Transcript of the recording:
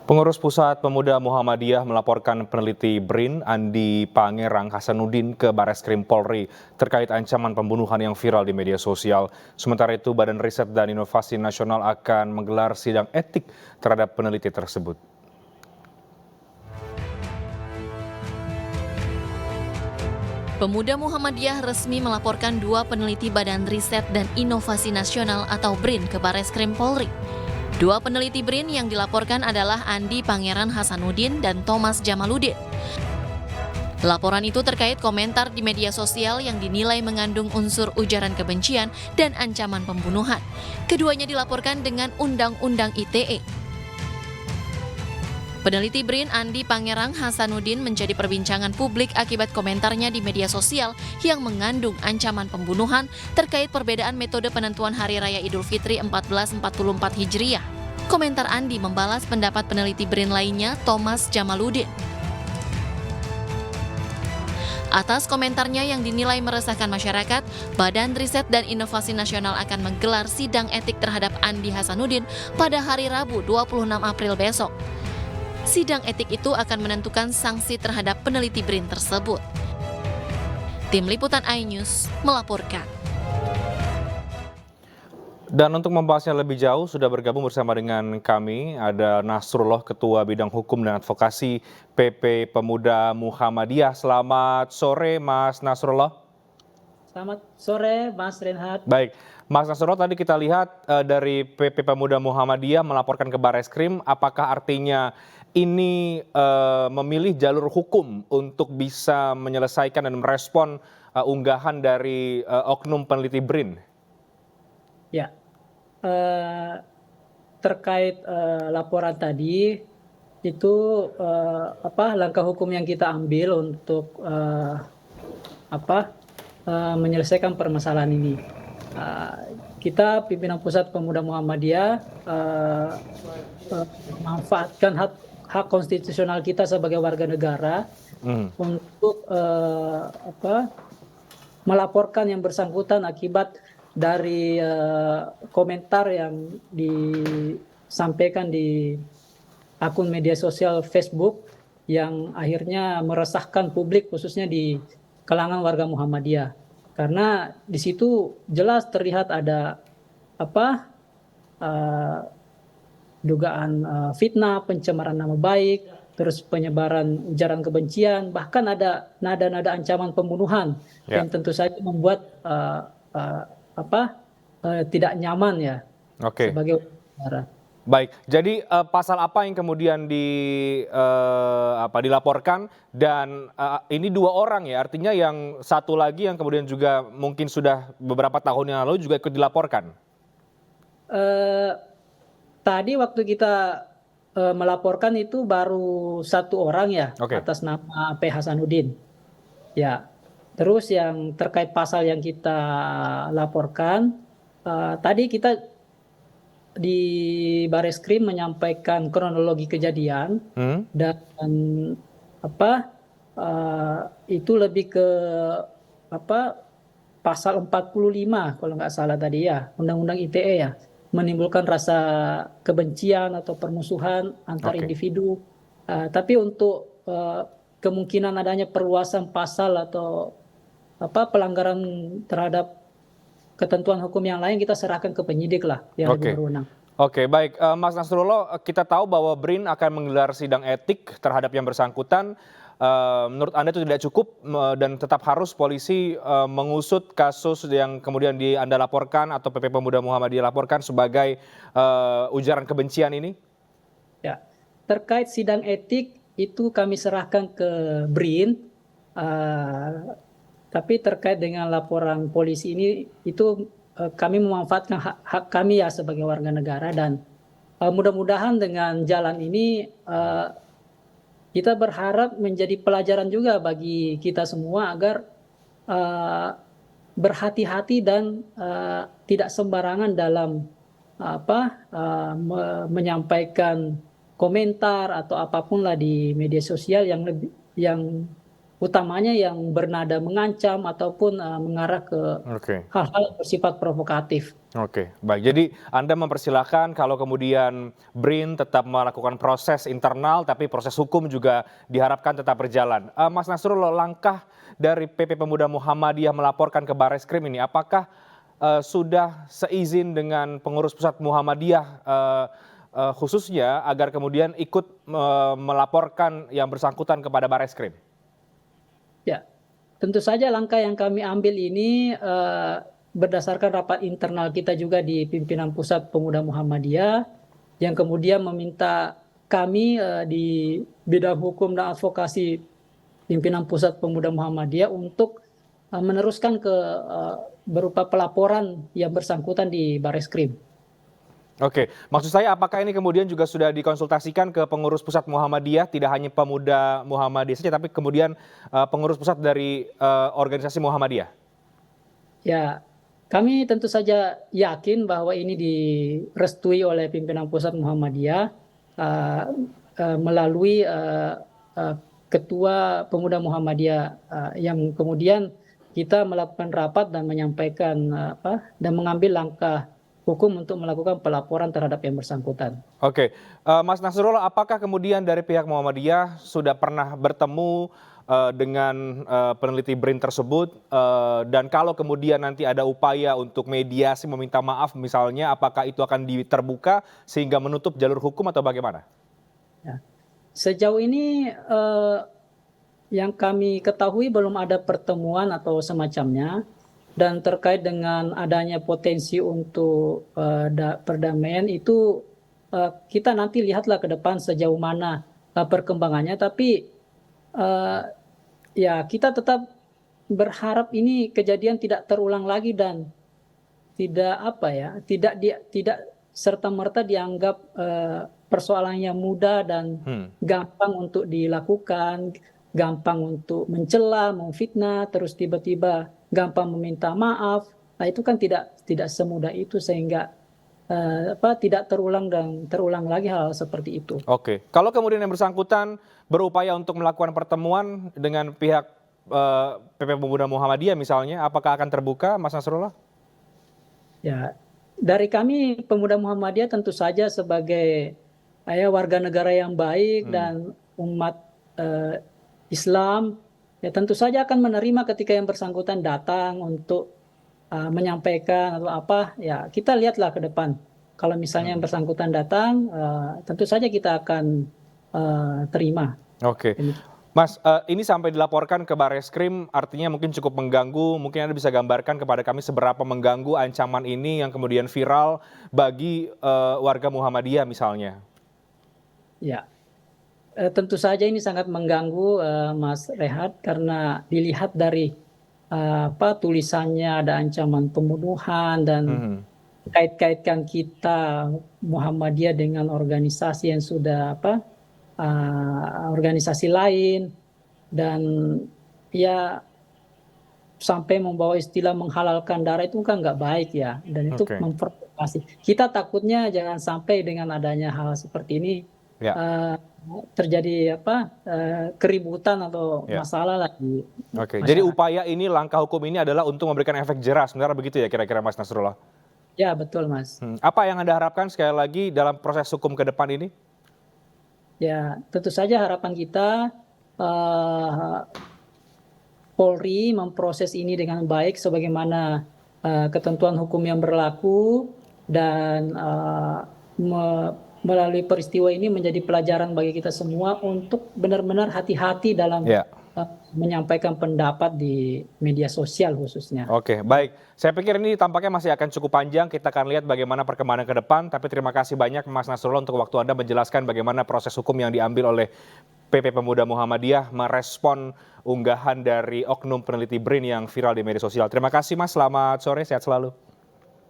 Pengurus Pusat Pemuda Muhammadiyah melaporkan peneliti BRIN Andi Pangerang Hasanuddin ke Bareskrim Polri terkait ancaman pembunuhan yang viral di media sosial. Sementara itu, Badan Riset dan Inovasi Nasional akan menggelar sidang etik terhadap peneliti tersebut. Pemuda Muhammadiyah resmi melaporkan dua peneliti Badan Riset dan Inovasi Nasional atau BRIN ke Bareskrim Polri. Dua peneliti BRIN yang dilaporkan adalah Andi Pangerang Hasanuddin dan Thomas Jamaluddin. Laporan itu terkait komentar di media sosial yang dinilai mengandung unsur ujaran kebencian dan ancaman pembunuhan. Keduanya dilaporkan dengan Undang-Undang ITE. Peneliti BRIN Andi Pangerang Hasanuddin menjadi perbincangan publik akibat komentarnya di media sosial yang mengandung ancaman pembunuhan terkait perbedaan metode penentuan Hari Raya Idul Fitri 1444 Hijriah. Komentar Andi membalas pendapat peneliti BRIN lainnya, Thomas Jamaluddin. Atas komentarnya yang dinilai meresahkan masyarakat, Badan Riset dan Inovasi Nasional akan menggelar sidang etik terhadap Andi Hasanuddin pada hari Rabu 26 April besok. Sidang etik itu akan menentukan sanksi terhadap peneliti BRIN tersebut. Tim Liputan iNews melaporkan. Dan untuk membahasnya lebih jauh, sudah bergabung bersama dengan kami, ada Nasrullah, Ketua Bidang Hukum dan Advokasi PP Pemuda Muhammadiyah. Selamat sore, Mas Nasrullah. Selamat sore, Mas Renhat. Baik, Mas Nasrullah, tadi kita lihat dari PP Pemuda Muhammadiyah melaporkan ke Bareskrim, apakah artinya ini memilih jalur hukum untuk bisa menyelesaikan dan merespon unggahan dari oknum peneliti BRIN? Ya, terkait laporan tadi itu langkah hukum yang kita ambil untuk menyelesaikan permasalahan ini. Kita pimpinan Pusat Pemuda Muhammadiyah memanfaatkan hak konstitusional kita sebagai warga negara untuk melaporkan yang bersangkutan akibat dari komentar yang disampaikan di akun media sosial Facebook yang akhirnya meresahkan publik, khususnya di kalangan warga Muhammadiyah. Karena di situ jelas terlihat ada dugaan fitnah, pencemaran nama baik, terus penyebaran ujaran kebencian, bahkan ada nada-nada ancaman pembunuhan yang tentu saja membuat tidak nyaman ya sebagai negara. Baik, jadi pasal apa yang kemudian dilaporkan dan ini dua orang ya, artinya yang satu lagi yang kemudian juga mungkin sudah beberapa tahun yang lalu juga ikut dilaporkan? Tadi waktu kita melaporkan itu baru satu orang ya, atas nama P. Hasanuddin. Ya, terus yang terkait pasal yang kita laporkan, tadi kita di Bareskrim menyampaikan kronologi kejadian dan itu lebih ke pasal 45 kalau nggak salah tadi ya, Undang-Undang ITE ya, menimbulkan rasa kebencian atau permusuhan antar individu. Tapi untuk kemungkinan adanya perluasan pasal atau pelanggaran terhadap ketentuan hukum yang lain kita serahkan ke penyidik lah yang lebih berwenang. Oke, baik. Mas Nasrullah, kita tahu bahwa BRIN akan menggelar sidang etik terhadap yang bersangkutan. Menurut Anda itu tidak cukup dan tetap harus polisi mengusut kasus yang kemudian Anda laporkan atau PP Pemuda Muhammadiyah laporkan sebagai ujaran kebencian ini? Ya, terkait sidang etik itu kami serahkan ke BRIN. Tapi terkait dengan laporan polisi ini, itu kami memanfaatkan hak kami ya sebagai warga negara, dan mudah-mudahan dengan jalan ini kita berharap menjadi pelajaran juga bagi kita semua agar berhati-hati dan tidak sembarangan dalam menyampaikan komentar atau apapun lah di media sosial yang utamanya yang bernada mengancam ataupun mengarah ke Oke. hal-hal yang bersifat provokatif. Oke, baik. Jadi Anda mempersilahkan kalau kemudian BRIN tetap melakukan proses internal, tapi proses hukum juga diharapkan tetap berjalan. Mas Nasrullah, langkah dari PP Pemuda Muhammadiyah melaporkan ke Barreskrim ini, apakah sudah seizin dengan pengurus pusat Muhammadiyah khususnya agar kemudian ikut melaporkan yang bersangkutan kepada Barreskrim? Ya, tentu saja langkah yang kami ambil ini berdasarkan rapat internal kita juga di pimpinan pusat Pemuda Muhammadiyah yang kemudian meminta kami di bidang hukum dan advokasi pimpinan pusat Pemuda Muhammadiyah untuk meneruskan ke berupa pelaporan yang bersangkutan di Barreskrim. Oke, maksud saya apakah ini kemudian juga sudah dikonsultasikan ke pengurus pusat Muhammadiyah, tidak hanya pemuda Muhammadiyah saja, tapi kemudian pengurus pusat dari organisasi Muhammadiyah? Ya, kami tentu saja yakin bahwa ini direstui oleh pimpinan pusat Muhammadiyah melalui Ketua Pemuda Muhammadiyah yang kemudian kita melakukan rapat dan menyampaikan dan mengambil langkah hukum untuk melakukan pelaporan terhadap yang bersangkutan. Oke, Mas Nasrullah, apakah kemudian dari pihak Muhammadiyah sudah pernah bertemu dengan peneliti BRIN tersebut, dan kalau kemudian nanti ada upaya untuk mediasi meminta maaf misalnya, apakah itu akan terbuka sehingga menutup jalur hukum atau bagaimana? Ya. Sejauh ini yang kami ketahui belum ada pertemuan atau semacamnya, dan terkait dengan adanya potensi untuk perdamaian itu kita nanti lihatlah ke depan sejauh mana perkembangannya, tapi ya kita tetap berharap ini kejadian tidak terulang lagi dan tidak serta-merta dianggap persoalan yang mudah dan gampang untuk dilakukan, gampang untuk mencela, memfitnah, terus tiba-tiba gampang meminta maaf. Nah, itu kan tidak semudah itu sehingga tidak terulang lagi hal seperti itu. Oke, kalau kemudian yang bersangkutan berupaya untuk melakukan pertemuan dengan pihak PP Pemuda Muhammadiyah misalnya, apakah akan terbuka, Mas Nasrullah? Ya, dari kami Pemuda Muhammadiyah tentu saja sebagai warga negara yang baik dan umat Islam, ya tentu saja akan menerima ketika yang bersangkutan datang untuk menyampaikan atau apa, ya kita lihatlah ke depan. Kalau misalnya yang bersangkutan datang, tentu saja kita akan terima. Oke, Mas, ini sampai dilaporkan ke Barreskrim, artinya mungkin cukup mengganggu. Mungkin Anda bisa gambarkan kepada kami seberapa mengganggu ancaman ini yang kemudian viral bagi warga Muhammadiyah misalnya. Ya. Tentu saja ini sangat mengganggu Mas Rehat karena dilihat dari tulisannya ada ancaman pembunuhan dan kait-kaitkan kita Muhammadiyah dengan organisasi yang sudah organisasi lain dan ya sampai membawa istilah menghalalkan darah itu kan nggak baik ya, dan itu memprovokasi. Kita takutnya jangan sampai dengan adanya hal seperti ini terjadi keributan atau masalah lagi. Oke, jadi upaya ini, langkah hukum ini adalah untuk memberikan efek jerah, sebenarnya begitu ya kira-kira Mas Nasrullah? Ya, betul Mas. Apa yang Anda harapkan sekali lagi dalam proses hukum ke depan ini? Ya, tentu saja harapan kita Polri memproses ini dengan baik sebagaimana ketentuan hukum yang berlaku dan melalui peristiwa ini menjadi pelajaran bagi kita semua untuk benar-benar hati-hati dalam menyampaikan pendapat di media sosial khususnya. Oke, baik. Saya pikir ini tampaknya masih akan cukup panjang. Kita akan lihat bagaimana perkembangan ke depan. Tapi terima kasih banyak Mas Nasrullah untuk waktu Anda menjelaskan bagaimana proses hukum yang diambil oleh PP Pemuda Muhammadiyah merespon unggahan dari oknum peneliti BRIN yang viral di media sosial. Terima kasih Mas, selamat sore, sehat selalu.